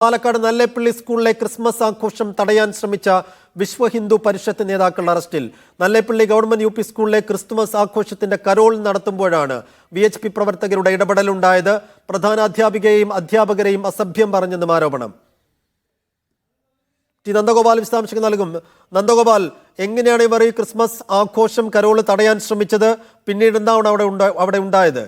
പാലക്കാട് നല്ലേപ്പള്ളി സ്കൂളിലെ ക്രിസ്മസ് ആഘോഷം തടയാൻ ശ്രമിച്ച വിശ്വ ഹിന്ദു പരിഷത്ത് നേതാക്കൾ അറസ്റ്റിൽ. നല്ലേപ്പള്ളി ഗവൺമെന്റ് യു പി സ്കൂളിലെ ക്രിസ്തുമസ് ആഘോഷത്തിന്റെ കരോൾ നടത്തുമ്പോഴാണ് VHP പ്രവർത്തകരുടെ ഇടപെടലുണ്ടായത്. പ്രധാനാധ്യാപികയെയും അധ്യാപകരെയും അസഭ്യം പറഞ്ഞെന്നും ആരോപണം. നന്ദഗോപാൽ വിശദാംശങ്ങൾ നൽകും. നന്ദഗോപാൽ, എങ്ങനെയാണ് ഇവർ ഈ ക്രിസ്മസ് ആഘോഷം കരോൾ തടയാൻ ശ്രമിച്ചത്? പിന്നീട് എന്താണ് അവിടെ ഉണ്ടായത്?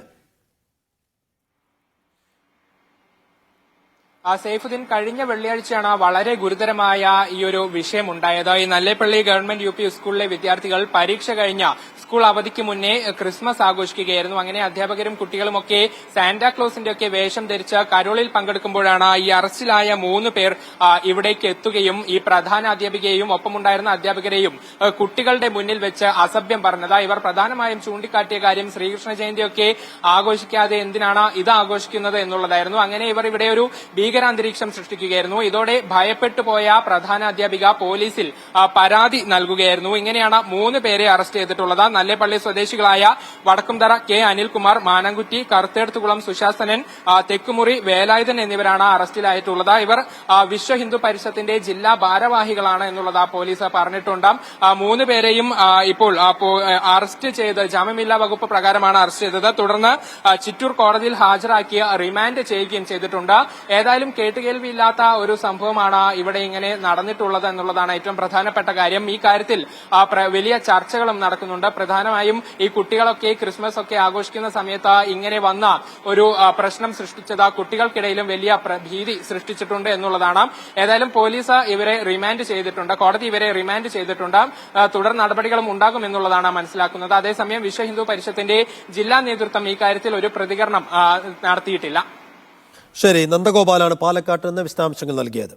സൈഫുദ്ദീൻ, കഴിഞ്ഞ വെള്ളിയാഴ്ചയാണ് വളരെ ഗുരുതരമായ ഈ ഒരു വിഷയം ഉണ്ടായത്. ഈ നല്ലേപ്പള്ളി ഗവൺമെന്റ് UP സ്കൂളിലെ വിദ്യാർത്ഥികൾ പരീക്ഷ കഴിഞ്ഞ സ്കൂൾ അവധിക്ക് മുന്നേ ക്രിസ്മസ് ആഘോഷിക്കുകയായിരുന്നു. അങ്ങനെ അധ്യാപകരും കുട്ടികളുമൊക്കെ സാന്റാക്ലോസിന്റെ ഒക്കെ വേഷം ധരിച്ച് കരോളിൽ പങ്കെടുക്കുമ്പോഴാണ് ഈ അറസ്റ്റിലായ 3 പേർ ഇവിടേക്ക് എത്തുകയും ഈ പ്രധാന അധ്യാപികയെയും ഒപ്പമുണ്ടായിരുന്ന അധ്യാപകരെയും കുട്ടികളുടെ മുന്നിൽ വെച്ച് അസഭ്യം പറഞ്ഞത്. ഇവർ പ്രധാനമായും ചൂണ്ടിക്കാട്ടിയ കാര്യം ശ്രീകൃഷ്ണ ജയന്തിയൊക്കെ ആഘോഷിക്കാതെ എന്തിനാണ് ഇത് ആഘോഷിക്കുന്നത് എന്നുള്ളതായിരുന്നു. അങ്ങനെ ഇവർ ഇവിടെ ഒരു ഭീകരാന്തരീക്ഷം സൃഷ്ടിക്കുകയായിരുന്നു. ഇതോടെ ഭയപ്പെട്ടു പോയ പ്രധാന അധ്യാപിക പോലീസിൽ പരാതി നൽകുകയായിരുന്നു. ഇങ്ങനെയാണ് 3 പേരെ അറസ്റ്റ് ചെയ്തിട്ടുള്ളത്. നല്ലേപ്പള്ളി സ്വദേശികളായ വടക്കുംതറ K അനിൽകുമാർ, മാനംകുറ്റി കറുത്തേടത്തുകുളം സുശാസനൻ, തെക്കുമുറി വേലായുധൻ എന്നിവരാണ് അറസ്റ്റിലായിട്ടുള്ളത്. ഇവർ വിശ്വ ഹിന്ദു പരിഷത്തിന്റെ ജില്ലാ ഭാരവാഹികളാണ് എന്നുള്ളത് പോലീസ് പറഞ്ഞിട്ടുണ്ട്. 3 പേരെയും ഇപ്പോൾ അറസ്റ്റ് ചെയ്ത് ജാമ്യമില്ലാ വകുപ്പ് പ്രകാരമാണ് അറസ്റ്റ് ചെയ്തത്. തുടർന്ന് ചിറ്റൂർ കോടതിയിൽ ഹാജരാക്കി റിമാൻഡ് ചെയ്യുകയും ചെയ്തിട്ടുണ്ട്. ഏതായാലും കേട്ടുകേൾവിയില്ലാത്ത ഒരു സംഭവമാണ് ഇവിടെ ഇങ്ങനെ നടന്നിട്ടുള്ളത് എന്നുള്ളതാണ് ഏറ്റവും പ്രധാനപ്പെട്ട കാര്യം. ഈ കാര്യത്തിൽ വലിയ ചർച്ചകളും നടക്കുന്നുണ്ട്. പ്രധാനമായും ഈ കുട്ടികളൊക്കെ ക്രിസ്മസ് ഒക്കെ ആഘോഷിക്കുന്ന സമയത്ത് ഇങ്ങനെ വന്ന ഒരു പ്രശ്നം സൃഷ്ടിച്ചത് കുട്ടികൾക്കിടയിലും വലിയ ഭീതി സൃഷ്ടിച്ചിട്ടുണ്ട് എന്നുള്ളതാണ്. ഏതായാലും പോലീസ് ഇവരെ റിമാൻഡ് ചെയ്തിട്ടുണ്ട്, കോടതി ഇവരെ റിമാൻഡ് ചെയ്തിട്ടുണ്ട്. തുടർ നടപടികളും ഉണ്ടാകും എന്നുള്ളതാണ് മനസ്സിലാക്കുന്നത്. അതേസമയം വിശ്വ ഹിന്ദു പരിഷത്തിന്റെ ജില്ലാ നേതൃത്വം ഈ കാര്യത്തിൽ ഒരു പ്രതികരണം നടത്തിയിട്ടില്ല. ശരി, നന്ദഗോപാലാണ് പാലക്കാട്ട് നിന്ന് വിശദാംശങ്ങൾ നൽകിയത്.